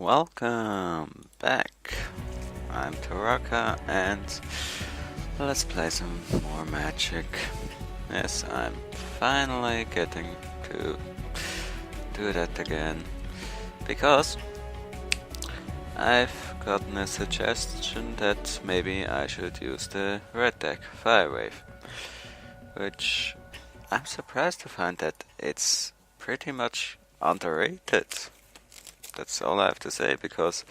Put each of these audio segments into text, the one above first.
Welcome back. I'm Toraka and let's play some more Magic. Yes, I'm finally getting to do that again because I've gotten a suggestion that maybe I should use the Red Deck Firewave, which I'm surprised to find that it's pretty much underrated. That's all I have to say, because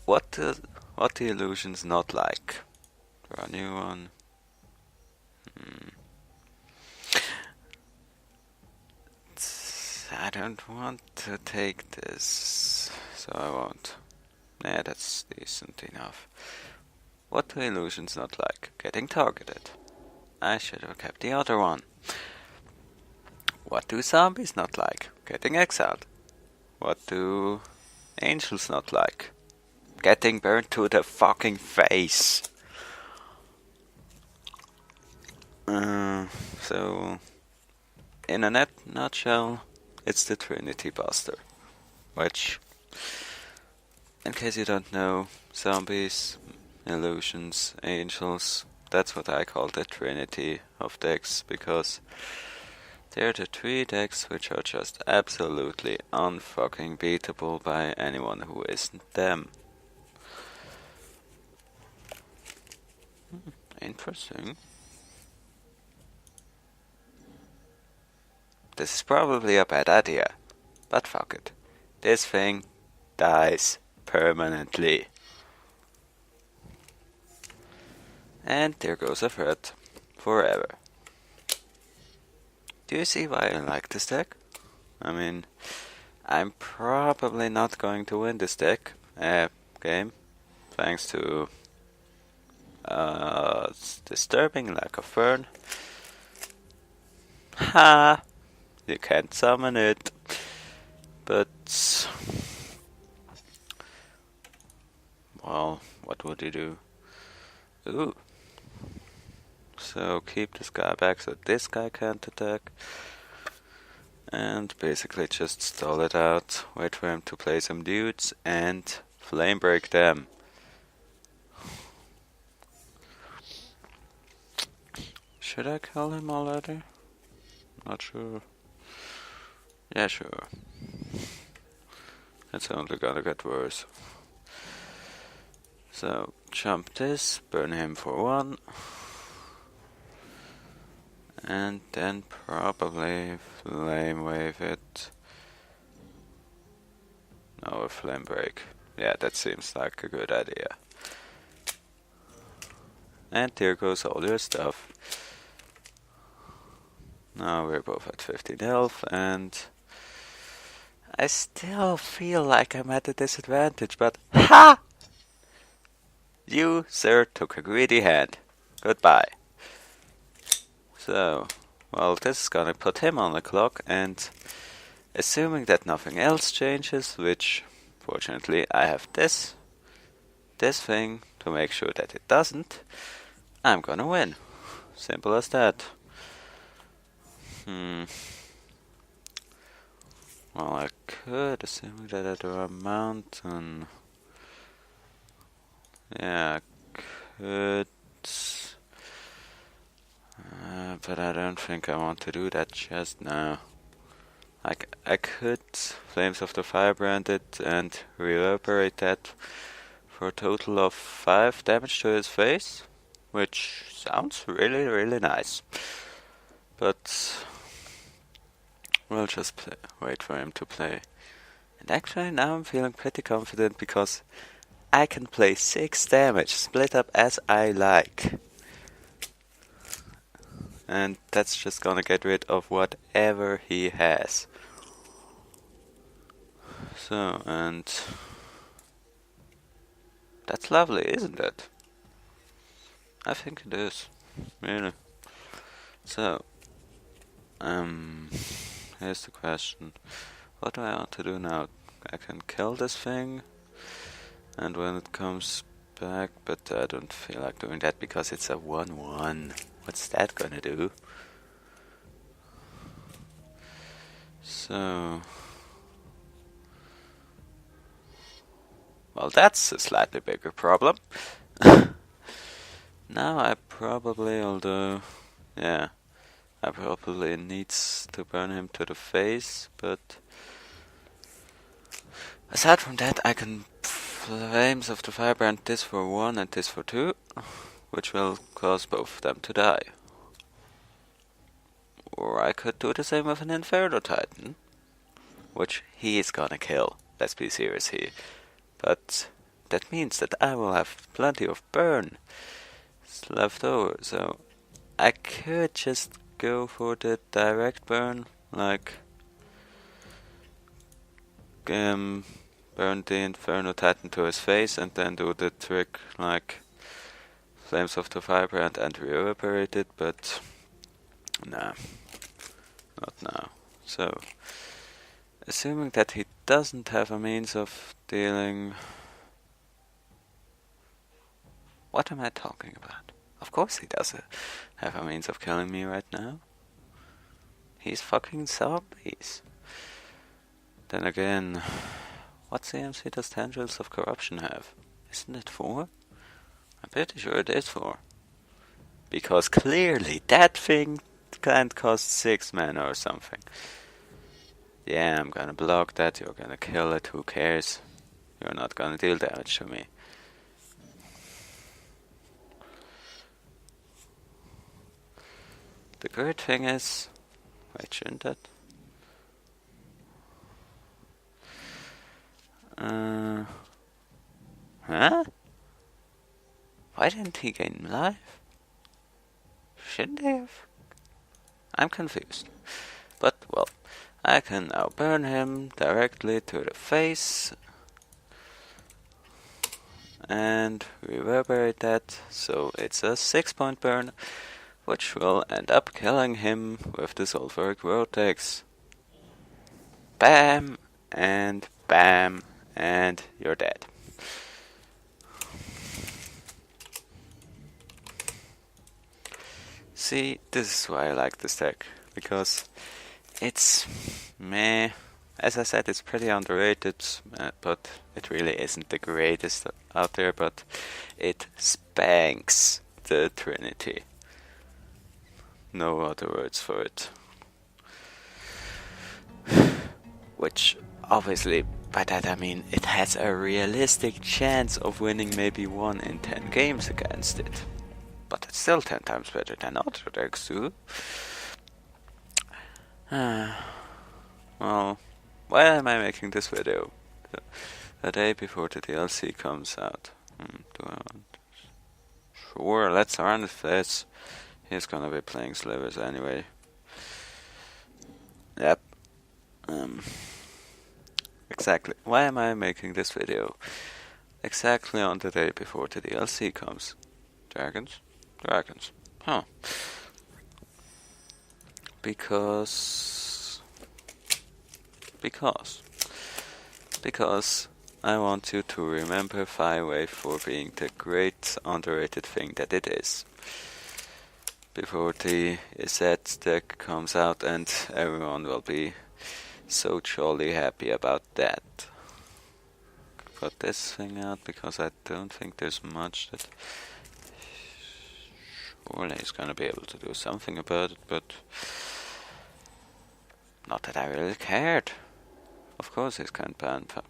what the illusion's not like. Draw a new one. I don't want to take this, so I won't. Yeah, that's decent enough. What do illusions not like? Getting targeted. I should have kept the other one. What do zombies not like? Getting exiled. What do angels not like? Getting burned to the fucking face. So, in a nutshell, it's the Trinity Buster. Which, in case you don't know, zombies, illusions, angels, that's what I call the Trinity of decks, because they're the three decks which are just absolutely unfucking beatable by anyone who isn't them. Interesting. This is probably a bad idea, but fuck it. This thing dies permanently. And there goes a threat. Forever. Do you see why I like this deck? I mean, I'm probably not going to win this deck game, thanks to disturbing lack of Fern. Ha! You can't summon it. But, well, what would you do? Ooh. So keep this guy back so this guy can't attack. And basically just stall it out, wait for him to play some dudes, and flame break them. Should I kill him already? Not sure. Yeah, sure. It's only gonna get worse. So, jump this, burn him for 1. And then probably flame wave it. No, a flame break. Yeah, that seems like a good idea. And there goes all your stuff. Now we're both at 15 health, and I still feel like I'm at a disadvantage, but HA! You, sir, took a greedy hand. Goodbye. So, well, this is gonna put him on the clock, and assuming that nothing else changes, which, fortunately, I have this thing to make sure that it doesn't, I'm gonna win. Simple as that. Well, I could, assuming that I draw a mountain. Yeah, I could. But I don't think I want to do that just now. I could Flames of the Firebrand it and reverberate that for a total of 5 damage to his face, which sounds really, really nice. But we'll just wait for him to play. And actually now I'm feeling pretty confident because I can play 6 damage, split up as I like. And that's just gonna get rid of whatever he has. So, and that's lovely, isn't it? I think it is, really. So, here's the question. What do I want to do now? I can kill this thing, and when it comes back, but I don't feel like doing that because it's a 1-1. What's that gonna do? So, Well, that's a slightly bigger problem. Now I probably, although, yeah, I probably needs to burn him to the face, but aside from that, I can Flames of the Firebrand this for 1 and this for 2, which will cause both of them to die. Or I could do the same with an Inferno Titan, which he is gonna kill, let's be serious here. But that means that I will have plenty of burn left over, so I could just go for the direct burn, like burn the Inferno Titan to his face and then do the trick like Flames of the Firebrand and reverberate it, but nah, not now. So, assuming that he doesn't have a means of dealing... What am I talking about? Of course he does have a means of killing me right now. He's fucking zombies. Then again, what CMC does Tendrils of Corruption have? Isn't it 4? I'm pretty sure it is 4. Because clearly that thing can't cost 6 mana or something. Yeah, I'm gonna block that, you're gonna kill it, who cares? You're not gonna deal damage to me. The great thing is... Wait, shouldn't that? Huh? Why didn't he gain life? Shouldn't he have? I'm confused. But, well, I can now burn him directly to the face and reverberate that, so it's a 6-point burn, which will end up killing him with the Sulfuric Vortex. Bam, and you're dead. See, this is why I like this deck, because it's meh. As I said, it's pretty underrated, but it really isn't the greatest out there, but it spanks the Trinity. No other words for it. Which, obviously, by that I mean it has a realistic chance of winning maybe 1 in 10 games against it. But it's still 10 times better than other decks too. Well, why am I making this video? The day before the DLC comes out. Do I want... Sure, let's run with this. He's gonna be playing Slivers anyway. Yep. Exactly. Why am I making this video? Exactly on the day before the DLC comes. Dragons? Dragons. Huh. Because I want you to remember Firewave for being the great underrated thing that it is. Before the Izzet deck comes out and everyone will be so jolly happy about that. Put this thing out because I don't think there's much that... Surely he's gonna be able to do something about it, but... Not that I really cared. Of course he's can't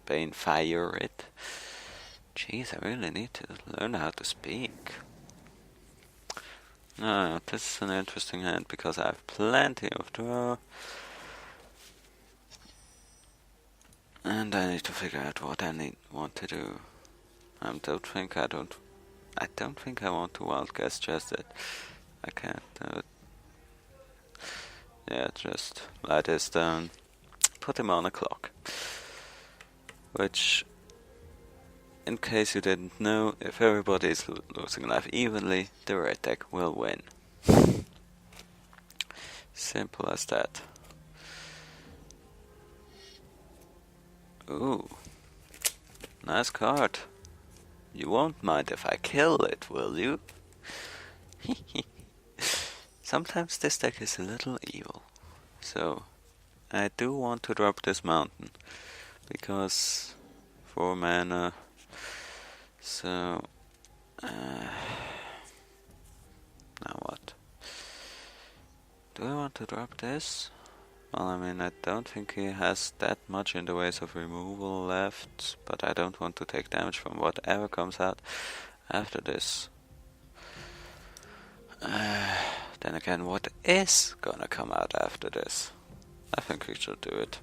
Bane fire it. Jeez, I really need to learn how to speak. No, this is an interesting hand because I have plenty of draw. And I need to figure out what I want to do. I don't think I want to wild guess just that. I can't do it. Yeah, just lie this down. Put him on a clock. Which, in case you didn't know, if everybody is losing life evenly, the red deck will win. Simple as that. Ooh, nice card. You won't mind if I kill it, will you? Sometimes this deck is a little evil. So, I do want to drop this mountain. Because 4 mana, So, now what? Do I want to drop this? Well, I mean, I don't think he has that much in the ways of removal left, but I don't want to take damage from whatever comes out after this. Then again, what is gonna come out after this? I think we should do it.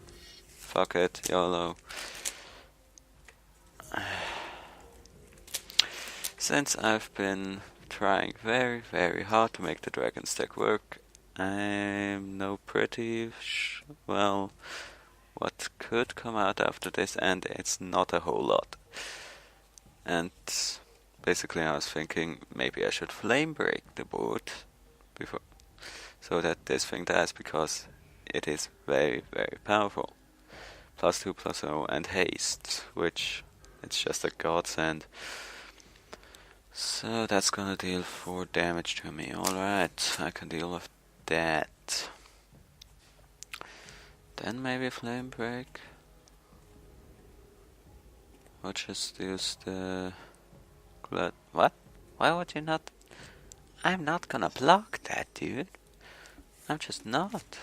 Fuck it, YOLO. Since I've been trying very, very hard to make the dragon stack work, I know pretty well what could come out after this, and it's not a whole lot. And basically I was thinking maybe I should flame break the board before, so that this thing dies, because it is very, very powerful. +2, +0 and haste, which it's just a godsend. So that's gonna deal 4 damage to me. Alright, I can deal with that. Then maybe flame break. Or just use the what? Why would you not? I'm not gonna block that, dude. I'm just not.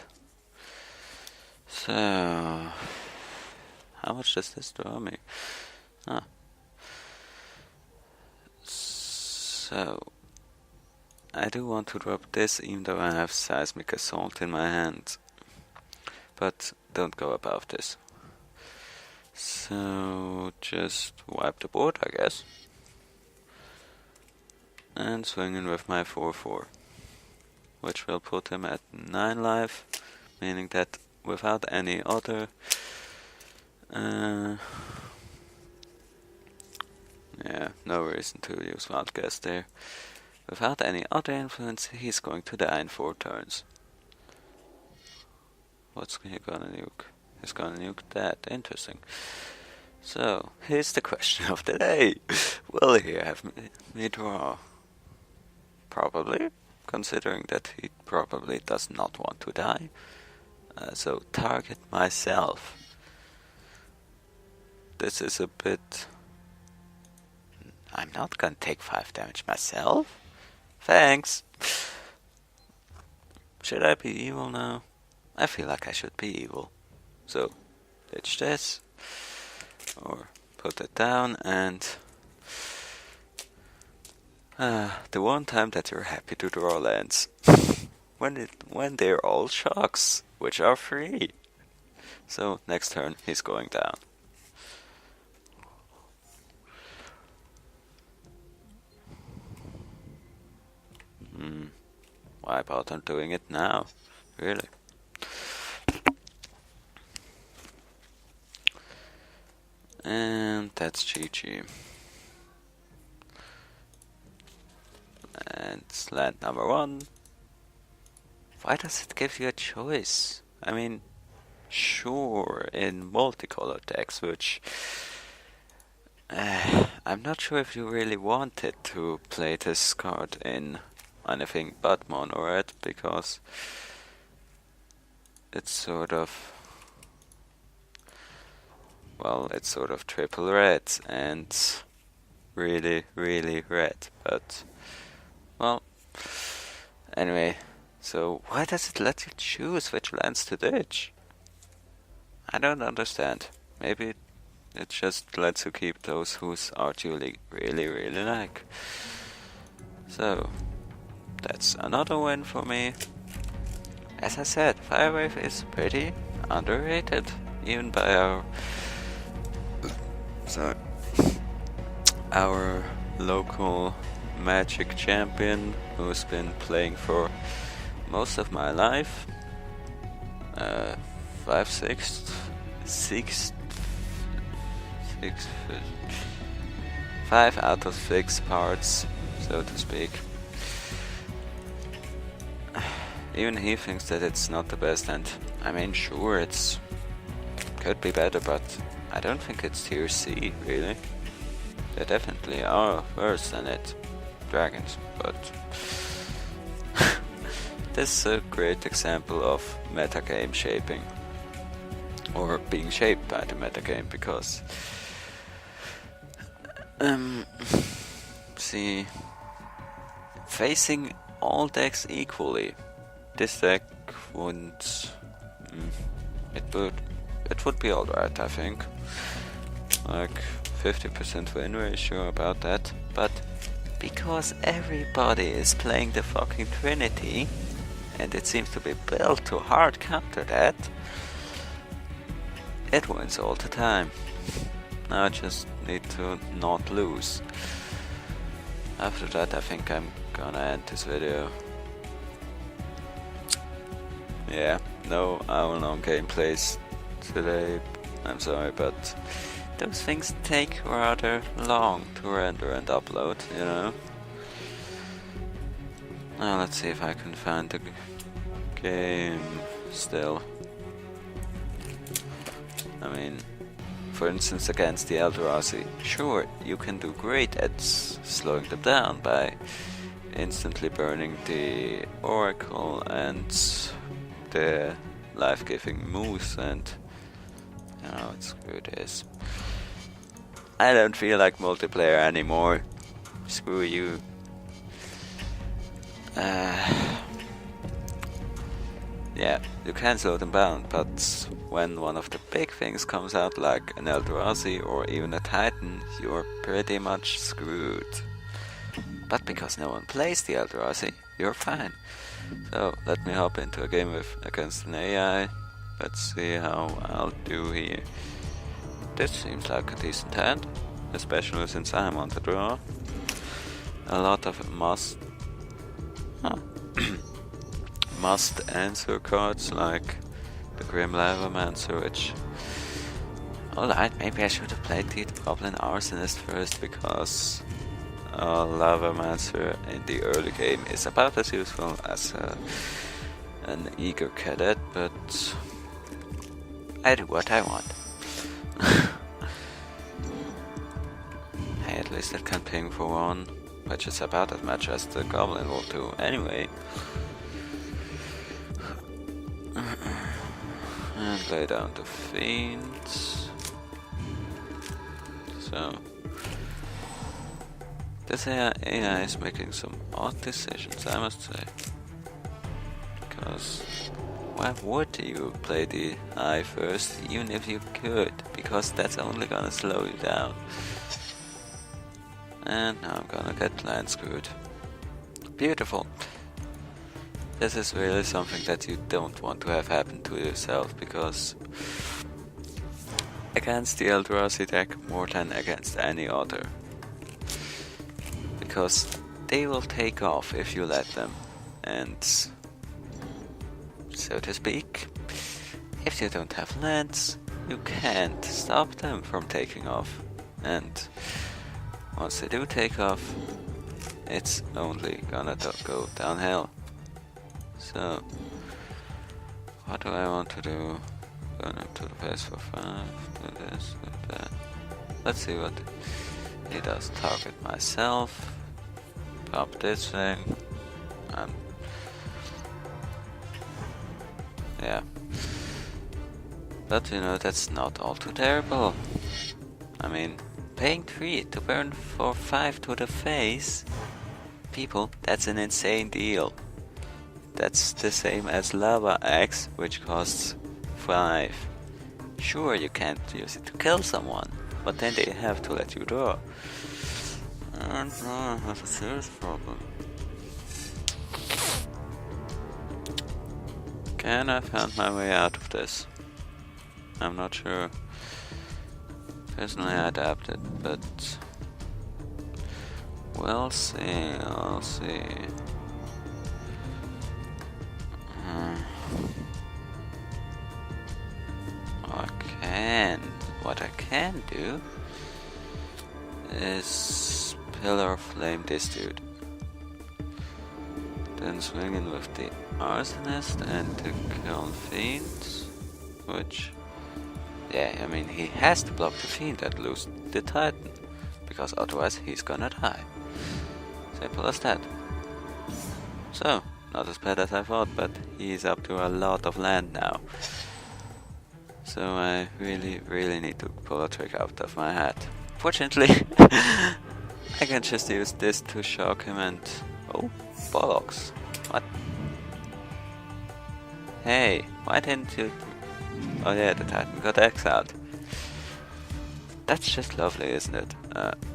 So, how much does this draw me? Ah. So, I do want to drop this, even though I have Seismic Assault in my hand. But don't go above this. So, just wipe the board, I guess. And swing in with my 4/4. Which will put him at 9 life. Meaning that without any other... yeah, no reason to use Wild Guess there. Without any other influence, he's going to die in 4 turns. What's he gonna nuke? He's gonna nuke that. Interesting. So, here's the question of the day. Will he have me draw? Probably, considering that he probably does not want to die. So, target myself. This is a bit... I'm not gonna take 5 damage myself. Thanks. Should I be evil now? I feel like I should be evil. So, ditch this. Or put it down, and... the one time that you're happy to draw lands. when they're all shocks, which are free. So, next turn, he's going down. Why bother doing it now? Really? And that's GG. And land number 1. Why does it give you a choice? I mean, sure, in multicolor decks, which... I'm not sure if you really wanted to play this card in anything but mono red, because it's sort of... well, it's sort of triple red and really, really red, but... well, anyway, so why does it let you choose which lands to ditch? I don't understand. Maybe it just lets you keep those whose art you really, really like. So, that's another win for me. As I said, Firewave is pretty underrated, even by our local Magic champion, who's been playing for most of my life. 5 out of 6 parts, so to speak. Even he thinks that it's not the best, and I mean, sure, it's could be better, but I don't think it's tier C, really. They definitely are worse than it. Dragons, but this is a great example of metagame shaping, or being shaped by the metagame, because Um, see, facing all decks equally, this deck wouldn't. It would be alright, I think. Like 50% win ratio about that, but because everybody is playing the fucking Trinity, and it seems to be built to hard counter that, it wins all the time. Now I just need to not lose. After that, I think I'm gonna end this video. Yeah, no hour long gameplays today. I'm sorry, but those things take rather long to render and upload, you know. Now let's see if I can find the game still. I mean, for instance, against the Eldrazi, sure, you can do great at slowing them down by instantly burning the Oracle and the life-giving Moose, and you know, it's good as. I don't feel like multiplayer anymore. Screw you. Yeah, you can slow them down, but when one of the big things comes out, like an Eldrazi or even a Titan, you're pretty much screwed. But because no one plays the Eldrazi, you're fine. So let me hop into a game against an AI. Let's see how I'll do here. This seems like a decent hand, especially since I'm on the draw. A lot of must answer cards like the Grim Lavamancer, which... Alright, maybe I should have played the Goblin Arsonist first, because Lavamancer in the early game is about as useful as an eager cadet, but I do what I want. Hey, at least it can ping for one, which is about as much as the Goblin will do anyway. And lay down the Fiend. So this AI is making some odd decisions, I must say. Because why would you play the eye first, even if you could? Because that's only gonna slow you down. And now I'm gonna get land screwed. Beautiful. This is really something that you don't want to have happen to yourself, because against the Eldrazi deck more than against any other. Because they will take off if you let them, and so to speak, if you don't have lands, you can't stop them from taking off. And once they do take off, it's only gonna go downhill. So, what do I want to do? Going up to the base for 5, do this, do that. Let's see what he does. Target myself, pop this thing, yeah. But you know, that's not all too terrible. I mean, paying 3 to burn for 5 to the face, people, that's an insane deal. That's the same as Lava Axe, which costs 5. Sure, you can't use it to kill someone, but then they have to let you draw. And I have a serious problem. Can I find my way out of this? I'm not sure. Personally, I adapted, but we'll see. I'll see. What I can do is Pillar of Flame this dude. Then swing in with the Arsonist and the Kiln Fiend, which, yeah, I mean, he has to block the Fiend and lose the Titan, because otherwise he's gonna die. Simple as that. So, not as bad as I thought, but he's up to a lot of land now. So I really need to pull a trick out of my hat. Fortunately, I can just use this to shock him and... Oh, bollocks. What? Hey, why didn't you... Oh yeah, the Titan got exiled. That's just lovely, isn't it?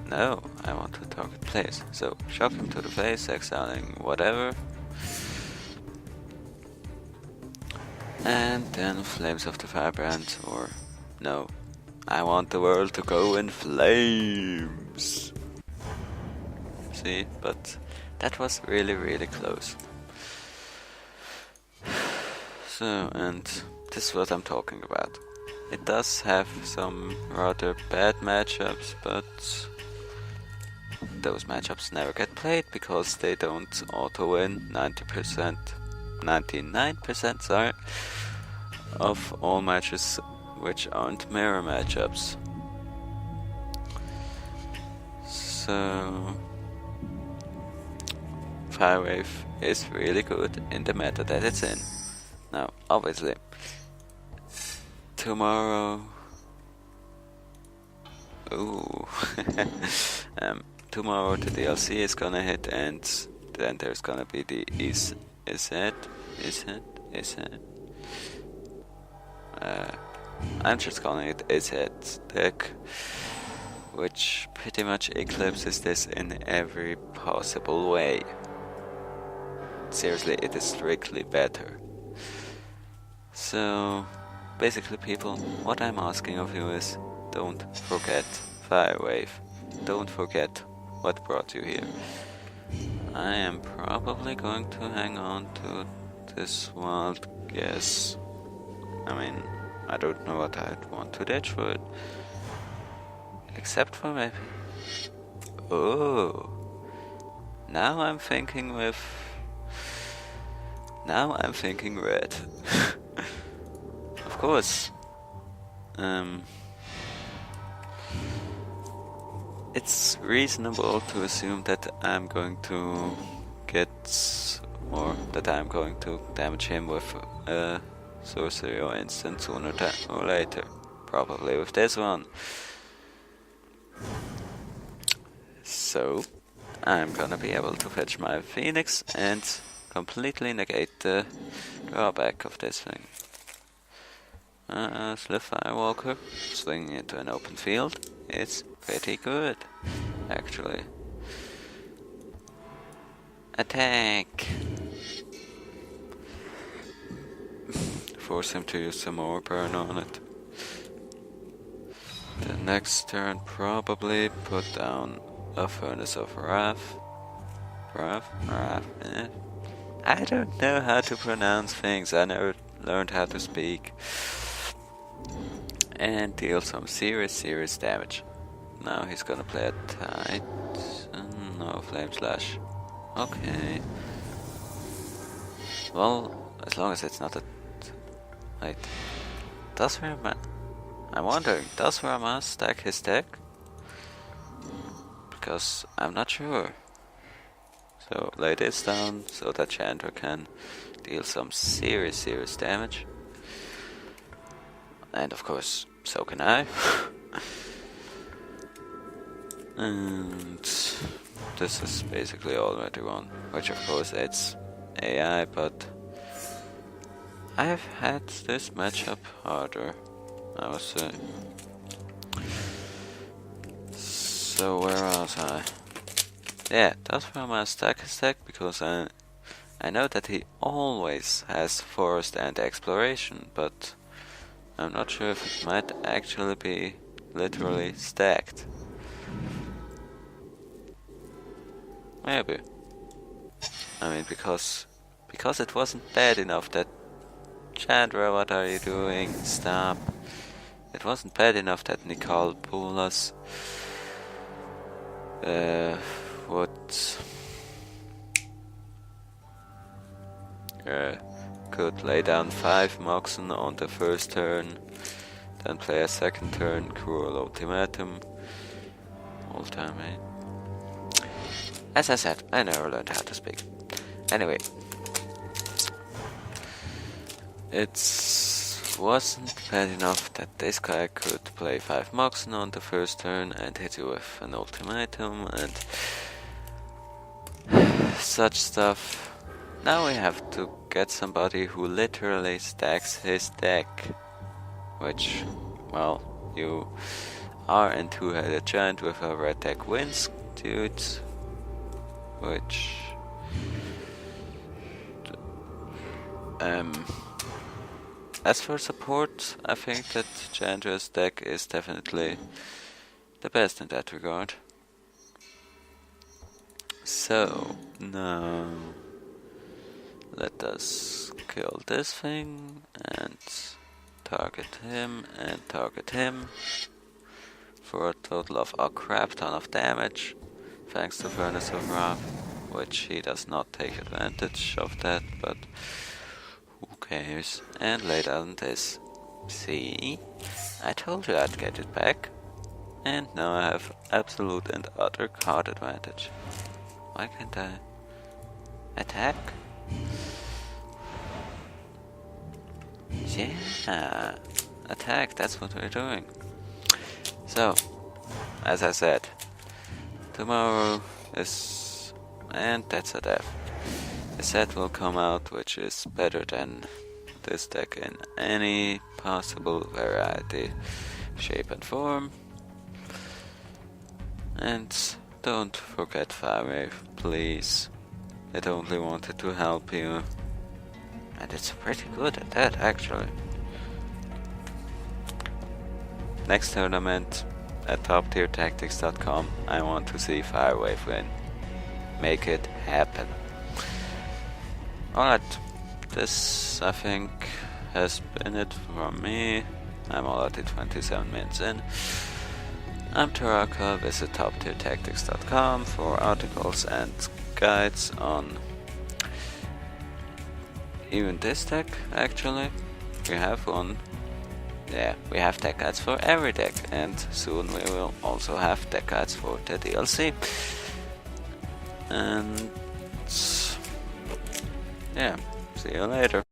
No, I want to target place. So, shock him to the face, exiling whatever. And then Flames of the Firebrand, or... No. I want the world to go in flames! See, but that was really, really close. So, and this is what I'm talking about. It does have some rather bad matchups, but those matchups never get played because they don't auto-win 99%, sorry, of all matches which aren't mirror matchups. So Firewave is really good in the meta that it's in. Now, obviously, tomorrow... Ooh. Tomorrow the DLC is gonna hit, and then there's gonna be the is it? I'm just calling it is it deck, which pretty much eclipses this in every possible way. Seriously, it is strictly better. So, basically people, what I'm asking of you is, don't forget Firewave. Don't forget what brought you here. I am probably going to hang on to this wild guess. I mean, I don't know what I'd want to ditch for it. Except for maybe... Oh! Now I'm thinking with... Now I'm thinking red. Of course. It's reasonable to assume that I'm going to get... or that I'm going to damage him with a sorcery or instant sooner or later. Probably with this one. So, I'm gonna be able to fetch my Phoenix and completely negate the drawback of this thing. Slip Firewalker, swinging into an open field, it's pretty good, actually. Attack! Force him to use some more burn on it. The next turn probably put down a Furnace of Wrath. I don't know how to pronounce things, I never learned how to speak. And deal some serious damage. Now he's gonna play a Titan. No, Flame Slash. Okay. Well, as long as it's not a... Wait. Does Rama... I'm wondering, does Rama stack his deck? Because I'm not sure. So lay this down so that Chandra can deal some serious damage. And of course, so can I. And this is basically already won, which of course it's AI, but I've had this matchup harder, I would say. So where was I? Yeah, that's where my stack is stacked, because I know that he always has forest and exploration, but I'm not sure if it might actually be literally stacked. Maybe. I mean, because it wasn't bad enough that... Chandra, what are you doing? Stop. It wasn't bad enough that Nicole Poulas could lay down 5 Moxen on the first turn, then play a second turn Cruel Ultimatum. Ultimate. As I said, I never learned how to speak. Anyway, it's wasn't bad enough that this guy could play 5 Moxen on the first turn and hit you with an ultimatum and such stuff. Now we have to get somebody who literally stacks his deck, which, well, you are a 2-headed giant with a red deck wins, dude, which as for support, I think that Chandra's deck is definitely the best in that regard. So, now let us kill this thing and target him for a total of a crap ton of damage, thanks to Furnace of Wrath, which he does not take advantage of that, but who cares? And lay down this. See? I told you I'd get it back. And now I have absolute and utter card advantage. Why can't I attack? Yeah, attack, that's what we're doing. So, as I said, tomorrow is, and that's a death. A set will come out which is better than this deck in any possible variety, shape and form. And don't forget Firewave, please. It only wanted to help you. And it's pretty good at that, actually. Next tournament at toptiertactics.com, I want to see Firewave win. Make it happen. Alright, this I think has been it from me. I'm already 27 minutes in. I'm Toraka, visit toptiertactics.com for articles and guides on even this deck, actually. We have one. Yeah, we have deck guides for every deck, and soon we will also have deck guides for the DLC. And yeah, see you later.